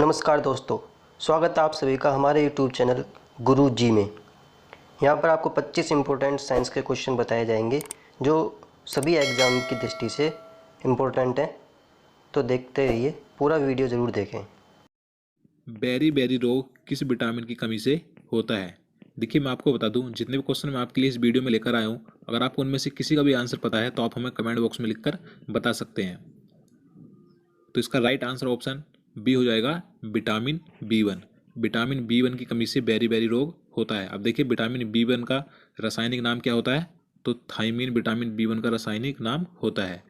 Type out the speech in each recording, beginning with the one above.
नमस्कार दोस्तों, स्वागत है आप सभी का हमारे YouTube चैनल गुरु जी में। यहाँ पर आपको 25 इम्पोर्टेंट साइंस के क्वेश्चन बताए जाएंगे जो सभी एग्ज़ाम की दृष्टि से इम्पोर्टेंट हैं। तो देखते रहिए, पूरा वीडियो ज़रूर देखें। बेरी रोग किस विटामिन की कमी से होता है? देखिए, मैं आपको बता दूं, जितने भी क्वेश्चन मैं आपके लिए इस वीडियो में लेकर आया हूं, अगर आपको उनमें से किसी का भी आंसर पता है तो आप हमें कमेंट बॉक्स में लिखकर बता सकते हैं। तो इसका राइट आंसर ऑप्शन बी हो जाएगा, विटामिन B1। विटामिन B1 की कमी से बेरी रोग होता है। अब देखिए, विटामिन B1 का रासायनिक नाम क्या होता है? तो थायमीन विटामिन B1 का रासायनिक नाम होता है।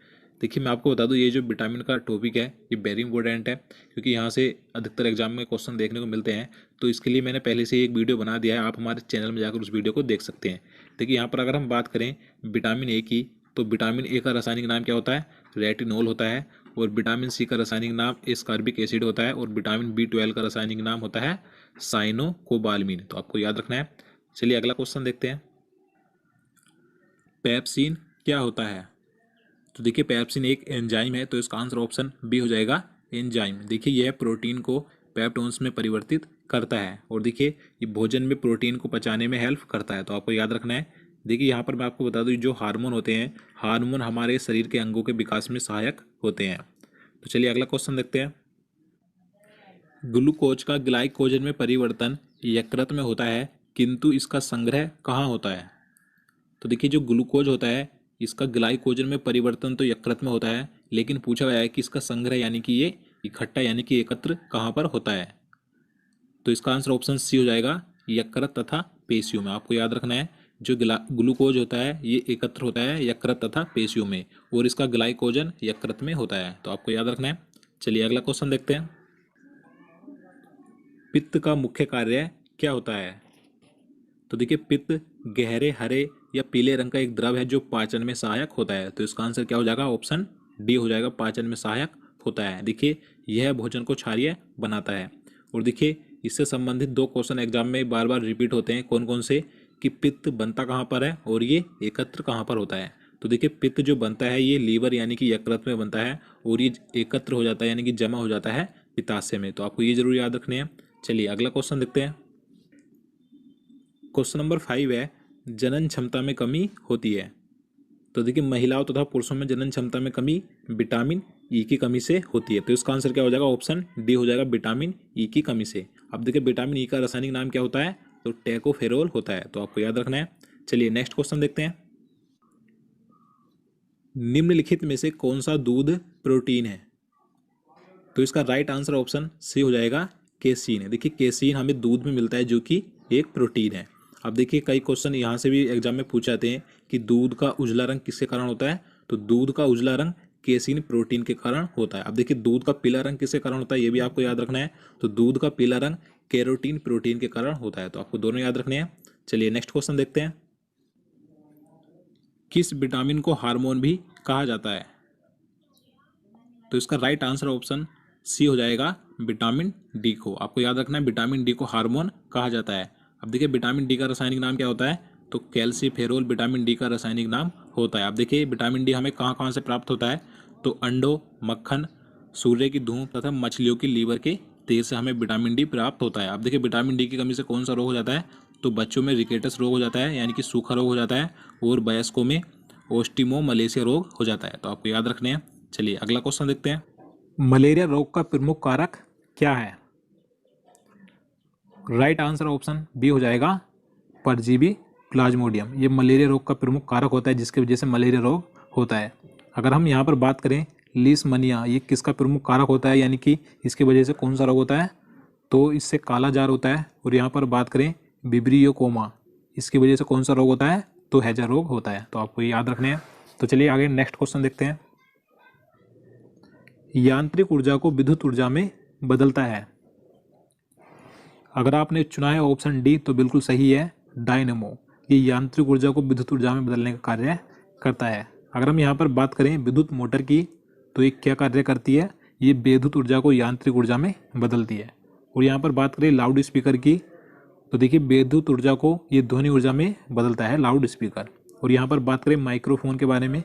देखिए, मैं आपको बता दूं, ये जो विटामिन का टॉपिक है ये वेरी इंपॉर्टेंट है, क्योंकि यहाँ से अधिकतर एग्जाम में क्वेश्चन देखने को मिलते हैं। तो इसके लिए मैंने पहले से एक वीडियो बना दिया है, आप हमारे चैनल में जाकर उस वीडियो को देख सकते हैं। देखिए, यहाँ पर अगर हम बात करें विटामिन ए की, तो विटामिन ए का रासायनिक नाम क्या होता है? रेटिनोल होता है। और विटामिन सी का रासायनिक नाम एस्कॉर्बिक एसिड होता है। और विटामिन B12 का रासायनिक नाम होता है साइनोकोबाल्मिन। तो आपको याद रखना है। चलिए अगला क्वेश्चन देखते हैं। पेप्सिन क्या होता है? तो देखिए, पेप्सिन एक एंजाइम है, तो इसका आंसर ऑप्शन बी हो जाएगा, एंजाइम। देखिए, यह प्रोटीन को पेप्टोन्स में परिवर्तित करता है। और देखिए, ये भोजन में प्रोटीन को पचाने में हेल्प करता है। तो आपको याद रखना है। देखिए, यहाँ पर मैं आपको बता दूँ, जो हार्मोन होते हैं, हार्मोन हमारे शरीर के अंगों के विकास में सहायक होते हैं। तो चलिए अगला क्वेश्चन देखते हैं। ग्लूकोज का ग्लाइकोजन में परिवर्तन यकृत में होता है, किंतु इसका संग्रह कहाँ होता है? तो देखिए, जो ग्लूकोज होता है इसका ग्लाइकोजन में परिवर्तन तो यकृत में होता है, लेकिन पूछा गया है कि इसका संग्रह यानी कि ये इकट्ठा यानी कि एकत्र कहाँ पर होता है? तो इसका आंसर ऑप्शन सी हो जाएगा, यकृत तथा पेशियों में। आपको याद रखना है, जो ग्लूकोज होता है ये एकत्र होता है यकृत तथा पेशियों में, और इसका ग्लाइकोजन यकृत में होता है। तो आपको याद रखना है। चलिए अगला क्वेश्चन देखते हैं। पित्त का मुख्य कार्य क्या होता है? तो देखिए, पित्त गहरे हरे या पीले रंग का एक द्रव है जो पाचन में सहायक होता है। तो इसका आंसर क्या हो जाएगा? ऑप्शन डी हो जाएगा, पाचन में सहायक होता है। देखिए, यह भोजन को क्षारीय बनाता है। और देखिए, इससे संबंधित दो क्वेश्चन एग्जाम में बार बार रिपीट होते हैं। कौन कौन से? कि पित्त बनता कहाँ पर है और ये एकत्र कहाँ पर होता है। तो देखिए, पित्त जो बनता है ये लीवर यानी कि यकृत में बनता है, और ये एकत्र हो जाता है यानी कि जमा हो जाता है पित्ताशय में। तो आपको ये जरूर याद रखने हैं। चलिए अगला क्वेश्चन देखते हैं। क्वेश्चन नंबर 5 है, जनन क्षमता में कमी होती है। तो देखिए, महिलाओं तथा पुरुषों में जनन क्षमता में कमी विटामिन ई की कमी से होती है। तो इसका आंसर क्या हो जाएगा? ऑप्शन डी हो जाएगा, विटामिन ई की कमी से। अब देखिए, विटामिन ई का रासायनिक नाम क्या होता है? तो टोकोफेरोल होता है। तो आपको याद रखना है। चलिए नेक्स्ट क्वेश्चन देखते हैं। निम्नलिखित में से कौन सा दूध प्रोटीन है? तो इसका राइट आंसर ऑप्शन सी हो जाएगा, केसीन। देखिए, केसीन हमें दूध में मिलता है जो कि एक प्रोटीन है। अब देखिए, कई क्वेश्चन यहाँ से भी एग्जाम में पूछ जाते हैं कि दूध का उजला रंग किसके कारण होता है? तो दूध का उजला रंग केसीन प्रोटीन के कारण होता है। अब देखिए, दूध का पीला रंग किसके कारण होता है? ये भी आपको याद रखना है। तो दूध का पीला रंग कैरोटीन प्रोटीन के कारण होता है। तो आपको दोनों याद रखने हैं। चलिए नेक्स्ट क्वेश्चन देखते हैं। किस विटामिन को हार्मोन भी कहा जाता है? तो इसका राइट आंसर ऑप्शन सी हो जाएगा, विटामिन डी को। आपको याद रखना है, विटामिन डी को हार्मोन कहा जाता है। अब देखिए, विटामिन डी का रासायनिक नाम क्या होता है? तो कैल्सीफेरोल विटामिन डी का रासायनिक नाम होता है। अब देखिए, विटामिन डी हमें कहाँ कहाँ से प्राप्त होता है? तो अंडों, मक्खन, सूर्य की धूप तथा मछलियों की लीवर के तेल से हमें विटामिन डी प्राप्त होता है। अब देखिए, विटामिन डी की कमी से कौन सा रोग हो जाता है? तो बच्चों में रिकेटस रोग हो जाता है यानी कि सूखा रोग हो जाता है, और वयस्कों में ओस्टियोमलेसिया रोग हो जाता है। तो आपको याद रखने हैं। चलिए अगला क्वेश्चन देखते हैं। मलेरिया रोग का प्रमुख कारक क्या है? राइट आंसर ऑप्शन बी हो जाएगा, परजीवी प्लाज्मोडियम। ये मलेरिया रोग का प्रमुख कारक होता है जिसकी वजह से मलेरिया रोग होता है। अगर हम यहाँ पर बात करें लीशमनिया, ये किसका प्रमुख कारक होता है यानी कि इसकी वजह से कौन सा रोग होता है? तो इससे काला जार होता है। और यहाँ पर बात करें विब्रियो कोमा, इसकी वजह से कौन सा रोग होता है? तो हैजा रोग होता है। तो आपको ये याद रखने हैं। तो चलिए आगे नेक्स्ट क्वेश्चन देखते हैं। यांत्रिक ऊर्जा को विद्युत ऊर्जा में बदलता है। अगर आपने चुना है ऑप्शन डी तो बिल्कुल सही है, डायनेमो। ये यांत्रिक ऊर्जा को विद्युत ऊर्जा में बदलने का कार्य करता है। अगर हम यहाँ पर बात करें विद्युत मोटर की, तो ये क्या कार्य करती है? ये विद्युत ऊर्जा को यांत्रिक ऊर्जा में बदलती है। और यहाँ पर बात करें लाउड स्पीकर की, तो देखिए, विद्युत ऊर्जा को ये ध्वनि ऊर्जा में बदलता है, लाउड स्पीकर। और यहाँ पर बात करें माइक्रोफोन के बारे में,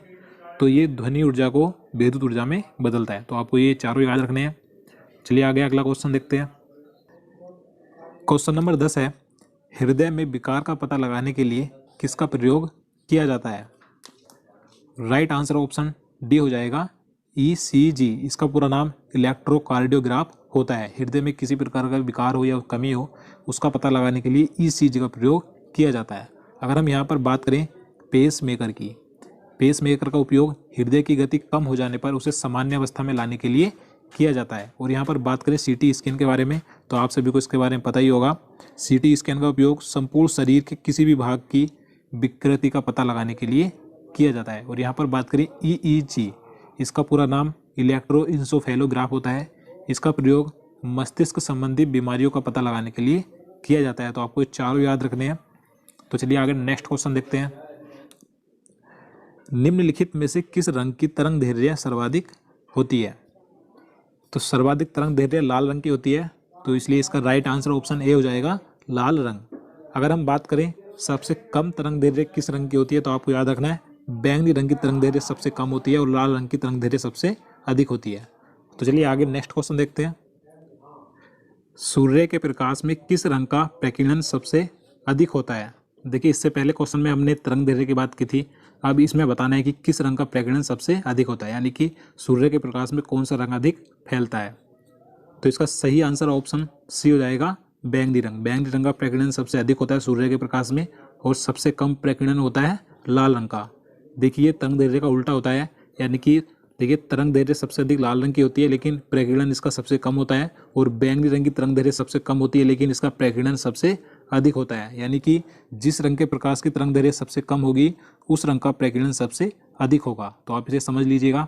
तो ये ध्वनि ऊर्जा को विद्युत ऊर्जा में बदलता है। तो आपको ये चारों याद रखने हैं। चलिए आगे अगला क्वेश्चन देखते हैं। क्वेश्चन नंबर 10 है, हृदय में विकार का पता लगाने के लिए किसका प्रयोग किया जाता है? राइट आंसर ऑप्शन डी हो जाएगा ईसीजी। इसका पूरा नाम इलेक्ट्रोकार्डियोग्राफ होता है। हृदय में किसी प्रकार का विकार हो या कमी हो उसका पता लगाने के लिए ईसीजी का प्रयोग किया जाता है। अगर हम यहाँ पर बात करें पेस मेकर की, पेस मेकर का उपयोग हृदय की गति कम हो जाने पर उसे सामान्य अवस्था में लाने के लिए किया जाता है। और यहाँ पर बात करें सीटी स्कैन के बारे में तो आप सभी को इसके बारे में पता ही होगा। सीटी स्कैन का उपयोग संपूर्ण शरीर के किसी भी भाग की विकृति का पता लगाने के लिए किया जाता है। और यहाँ पर बात करें ईईजी, इसका पूरा नाम इलेक्ट्रोइंसोफेलोग्राफ होता है। इसका प्रयोग मस्तिष्क संबंधी बीमारियों का पता लगाने के लिए किया जाता है। तो आपको ये चारों याद रखने हैं। तो चलिए आगे नेक्स्ट क्वेश्चन देखते हैं। निम्नलिखित में से किस रंग की तरंग दैर्घ्य सर्वाधिक होती है? तो सर्वाधिक तरंग दैर्घ्य लाल रंग की होती है, तो इसलिए इसका राइट आंसर ऑप्शन ए हो जाएगा लाल रंग। अगर हम बात करें सबसे कम तरंग दैर्घ्य किस रंग की होती है तो आपको याद रखना है बैंगनी रंग की तरंग दैर्घ्य सबसे कम होती है और लाल रंग की तरंग दैर्घ्य सबसे अधिक होती है। तो चलिए आगे नेक्स्ट क्वेश्चन देखते हैं। सूर्य के प्रकाश में किस रंग का प्रकीर्णन सबसे अधिक होता है? देखिए इससे पहले क्वेश्चन में हमने तरंग दैर्घ्य की बात की थी, अब इसमें बताना है कि किस रंग का प्रकीर्णन सबसे अधिक होता है, यानी कि सूर्य के प्रकाश में कौन सा रंग अधिक फैलता है। तो इसका सही आंसर ऑप्शन सी हो जाएगा बैंगनी रंग। बैंगनी रंग का प्रकीर्णन सबसे अधिक होता है सूर्य के प्रकाश में और सबसे कम प्रकीर्णन होता है लाल रंग का। देखिए तरंग दैर्घ्य का उल्टा होता है, यानी कि देखिए तरंग दैर्घ्य सबसे अधिक लाल रंग की होती है लेकिन प्रकीर्णन इसका सबसे कम होता है, और बैंगनी रंग की तरंग दैर्घ्य सबसे कम होती है लेकिन इसका प्रकीर्णन सबसे अधिक होता है। यानी कि जिस रंग के प्रकाश की तरंग दैर्घ्य सबसे कम होगी उस रंग का प्रकीर्णन सबसे अधिक होगा। तो आप इसे समझ लीजिएगा।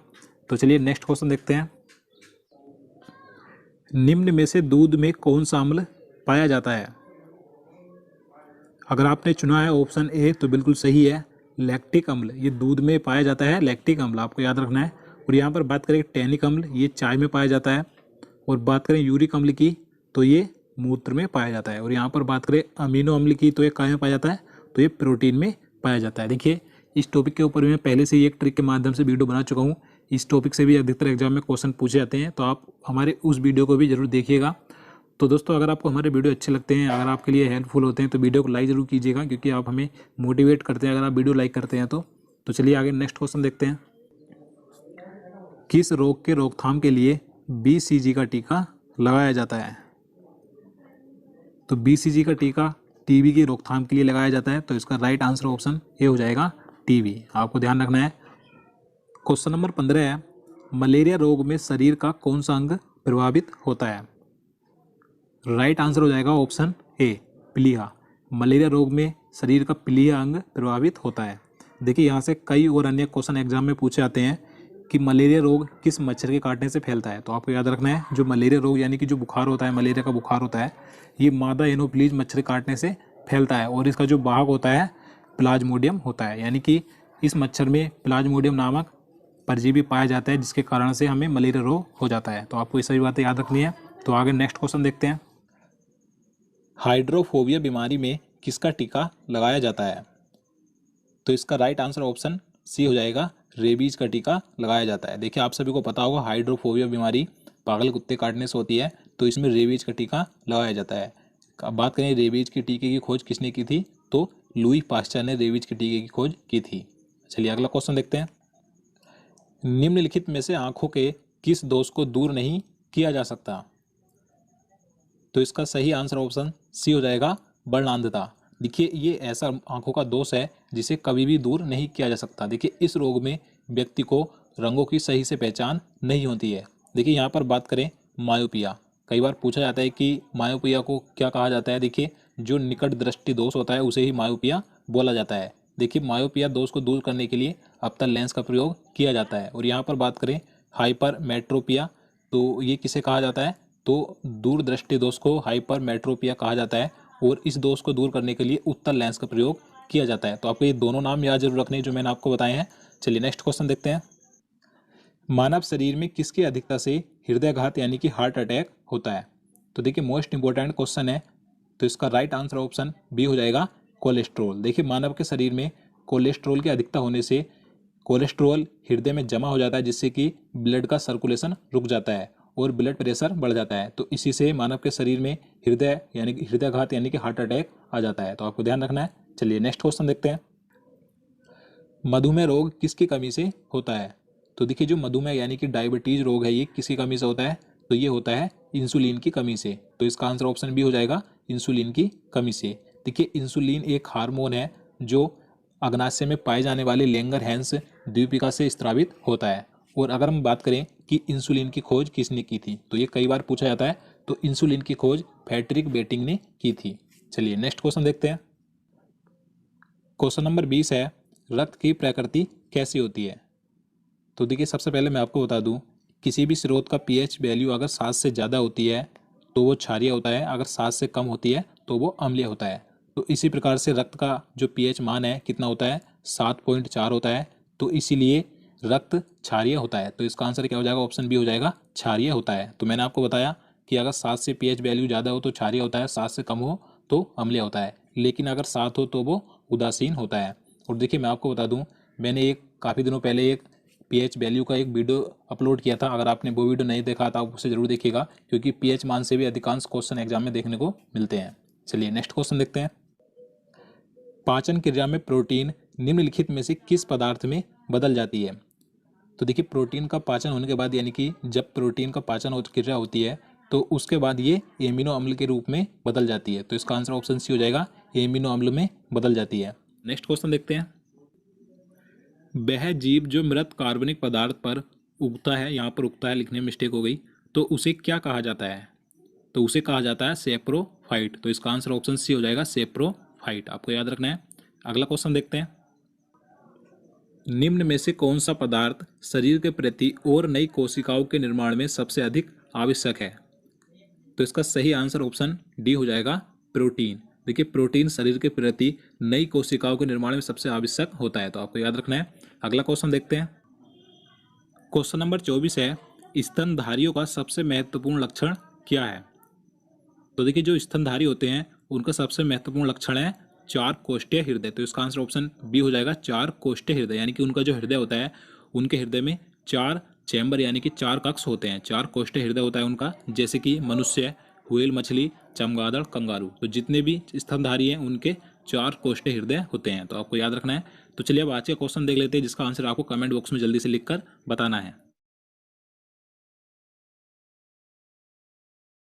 तो चलिए नेक्स्ट क्वेश्चन देखते हैं। निम्न में से दूध में कौन सा अम्ल पाया जाता है? अगर आपने चुना है ऑप्शन ए तो बिल्कुल सही है, लैक्टिक अम्ल। ये दूध में पाया जाता है लैक्टिक अम्ल, आपको याद रखना है। और यहाँ पर बात करें टैनिक अम्ल, ये चाय में पाया जाता है। और बात करें यूरिक अम्ल की तो ये मूत्र में पाया जाता है। और यहाँ पर बात करें अमीनो अम्ल की तो ये कहाँ में पाया जाता है? तो ये प्रोटीन में पाया जाता है। देखिए इस टॉपिक के ऊपर मैं पहले से ही एक ट्रिक के माध्यम से वीडियो बना चुका हूँ। इस टॉपिक से भी अधिकतर एग्जाम में क्वेश्चन पूछे जाते हैं, तो आप हमारे उस वीडियो को भी जरूर देखिएगा। तो दोस्तों अगर आपको हमारे वीडियो अच्छे लगते हैं, अगर आपके लिए हेल्पफुल होते हैं तो वीडियो को लाइक जरूर कीजिएगा, क्योंकि आप हमें मोटिवेट करते हैं अगर आप वीडियो लाइक करते हैं तो चलिए आगे नेक्स्ट क्वेश्चन देखते हैं। किस रोग के रोकथाम के लिए BCG का टीका लगाया जाता है? तो BCG का टीका टीबी की रोकथाम के लिए लगाया जाता है। तो इसका राइट आंसर ऑप्शन ए हो जाएगा टीबी। आपको ध्यान रखना है। क्वेश्चन नंबर 15 है, मलेरिया रोग में शरीर का कौन सा अंग प्रभावित होता है? राइट आंसर हो जाएगा ऑप्शन ए प्लीहा। मलेरिया रोग में शरीर का प्लीहा अंग प्रभावित होता है। देखिए यहाँ से कई और अन्य क्वेश्चन एग्जाम में पूछे जाते हैं कि मलेरिया रोग किस मच्छर के काटने से फैलता है। तो आपको याद रखना है जो मलेरिया रोग यानी कि जो बुखार होता है, मलेरिया का बुखार होता है, ये मादा एनोफ्लीज मच्छर के काटने से फैलता है। और इसका जो वाहक होता है प्लाज्मोडियम होता है, यानी कि इस मच्छर में प्लाज्मोडियम नामक परजीवी पाया जाता है जिसके कारण से हमें मलेरिया रोग हो जाता है। तो आपको ये सभी बातें याद रखनी है। तो आगे नेक्स्ट क्वेश्चन देखते हैं। हाइड्रोफोबिया बीमारी में किसका टीका लगाया जाता है? तो इसका राइट आंसर ऑप्शन सी हो जाएगा रेबीज का टीका लगाया जाता है। देखिए आप सभी को पता होगा हाइड्रोफोबिया बीमारी पागल कुत्ते काटने से होती है, तो इसमें रेबीज का टीका लगाया जाता है। अब बात करें रेबीज के टीके की खोज किसने की थी, तो लुई पास्चर ने रेबीज के टीके की खोज की थी। चलिए अगला क्वेश्चन देखते हैं। निम्नलिखित में से आंखों के किस दोष को दूर नहीं किया जा सकता? तो इसका सही आंसर ऑप्शन सी हो जाएगा वर्णांधता। देखिए ये ऐसा आंखों का दोष है जिसे कभी भी दूर नहीं किया जा सकता। देखिए इस रोग में व्यक्ति को रंगों की सही से पहचान नहीं होती है। देखिए यहाँ पर बात करें मायोपिया, कई बार पूछा जाता है कि मायोपिया को क्या कहा जाता है। देखिए जो निकट दृष्टि दोष होता है उसे ही मायोपिया बोला जाता है। देखिए मायोपिया दोष को दूर करने के लिए अप्तल लेंस का प्रयोग किया जाता है। और यहाँ पर बात करें हाइपरमेट्रोपिया, तो ये किसे कहा जाता है, तो दूरदृष्टि दोष को हाइपरमेट्रोपिया कहा जाता है। और इस दोष को दूर करने के लिए उत्तल लेंस का प्रयोग किया जाता है। तो आपको ये दोनों नाम याद जरूर रखने जो मैंने आपको बताए हैं। चलिए नेक्स्ट क्वेश्चन देखते हैं। मानव शरीर में किसकी अधिकता से हृदयघात यानी कि हार्ट अटैक होता है? तो देखिए मोस्ट इंपॉर्टेंट क्वेश्चन है, तो इसका राइट आंसर ऑप्शन बी हो जाएगा कोलेस्ट्रॉल। देखिए मानव के शरीर में कोलेस्ट्रॉल की अधिकता होने से कोलेस्ट्रॉल हृदय में जमा हो जाता है जिससे कि ब्लड का सर्कुलेशन रुक जाता है और ब्लड प्रेशर बढ़ जाता है। तो इसी से मानव के शरीर में हृदयाघात यानी कि हार्ट अटैक आ जाता है। तो आपको ध्यान रखना है। चलिए नेक्स्ट क्वेश्चन देखते हैं। मधुमेह रोग किसकी कमी से होता है? तो देखिए जो मधुमेह यानी कि डायबिटीज रोग है, ये किसकी कमी से होता है? तो ये होता है इंसुलिन की कमी से। तो इसका आंसर ऑप्शन बी हो जाएगा, इंसुलिन की कमी से। देखिए इंसुलिन एक हार्मोन है जो अग्नाशय में पाए जाने वाले लैंगरहैंस द्वीपिका से स्रावित होता है। और अगर हम बात करें कि इंसुलिन की खोज किसने की थी, तो ये कई बार पूछा जाता है। तो इंसुलिन की खोज फ्रेडरिक बेटिंग ने की थी। चलिए नेक्स्ट क्वेश्चन देखते हैं। क्वेश्चन नंबर 20 है, रक्त की प्रकृति कैसी होती है? तो देखिए सबसे पहले मैं आपको बता दूं, किसी भी स्रोत का पीएच वैल्यू अगर 7 से ज़्यादा होती है तो वो क्षारीय होता है, अगर 7 से कम होती है तो वो अम्लीय होता है। तो इसी प्रकार से रक्त का जो पीएच मान है कितना होता है? 7.4 होता है। तो इसीलिए रक्त क्षारीय होता है। तो इसका आंसर क्या हो जाएगा? ऑप्शन बी हो जाएगा, क्षारीय होता है। तो मैंने आपको बताया कि अगर 7 से पीएच वैल्यू ज़्यादा हो तो क्षारीय होता है, 7 से कम हो तो अम्लीय होता है, लेकिन अगर 7 हो तो वो उदासीन होता है। और देखिए मैं आपको बता दूं, मैंने काफ़ी दिनों पहले एक पीएच वैल्यू का एक वीडियो अपलोड किया था। अगर आपने वो वीडियो नहीं देखा तो आप उसे जरूर देखिएगा, क्योंकि पीएच मान से भी अधिकांश क्वेश्चन एग्जाम में देखने को मिलते हैं। चलिए नेक्स्ट क्वेश्चन देखते हैं। पाचन क्रिया में प्रोटीन निम्नलिखित में से किस पदार्थ में बदल जाती है? तो देखिए प्रोटीन का पाचन होने के बाद, यानी कि जब प्रोटीन का पाचन क्रिया होती है तो उसके बाद ये एमिनो अम्ल के रूप में बदल जाती है। तो इसका आंसर ऑप्शन सी हो जाएगा, एमिनो अम्ल में बदल जाती है। नेक्स्ट क्वेश्चन देखते हैं। वह जीव जो मृत कार्बनिक पदार्थ पर उगता है, यहाँ पर उगता है लिखने में मिस्टेक हो गई, तो उसे क्या कहा जाता है? तो उसे कहा जाता है सेप्रोफाइट। तो इसका आंसर ऑप्शन सी हो जाएगा, सेप्रोफाइट। आपको याद रखना है। अगला क्वेश्चन देखते हैं। निम्न में से कौन सा पदार्थ शरीर के प्रति और नई कोशिकाओं के निर्माण में सबसे अधिक आवश्यक है? तो इसका सही आंसर ऑप्शन डी हो जाएगा, प्रोटीन। देखिए प्रोटीन शरीर के प्रति नई कोशिकाओं के निर्माण में सबसे आवश्यक होता है। तो आपको याद रखना है। अगला क्वेश्चन देखते हैं। क्वेश्चन नंबर 24 है, स्तनधारियों का सबसे महत्वपूर्ण लक्षण क्या है? तो देखिए जो स्तनधारी होते हैं उनका सबसे महत्वपूर्ण लक्षण है 4 कोष्ठीय हृदय। तो इसका आंसर ऑप्शन बी हो जाएगा, 4 कोष्ठीय हृदय। यानी कि उनका जो हृदय होता है, उनके हृदय में 4 चैम्बर यानी कि 4 कक्ष होते हैं, 4 कोष्ठीय हृदय होता है उनका, जैसे कि मनुष्य, व्हेल मछली, चमगादड़, कंगारू। तो जितने भी स्तनधारी हैं उनके 4 कोष्ठीय हृदय होते हैं। तो आपको याद रखना है। तो चलिए अब आज का क्वेश्चन देख लेते हैं, जिसका आंसर आपको कमेंट बॉक्स में जल्दी से लिखकर बताना है।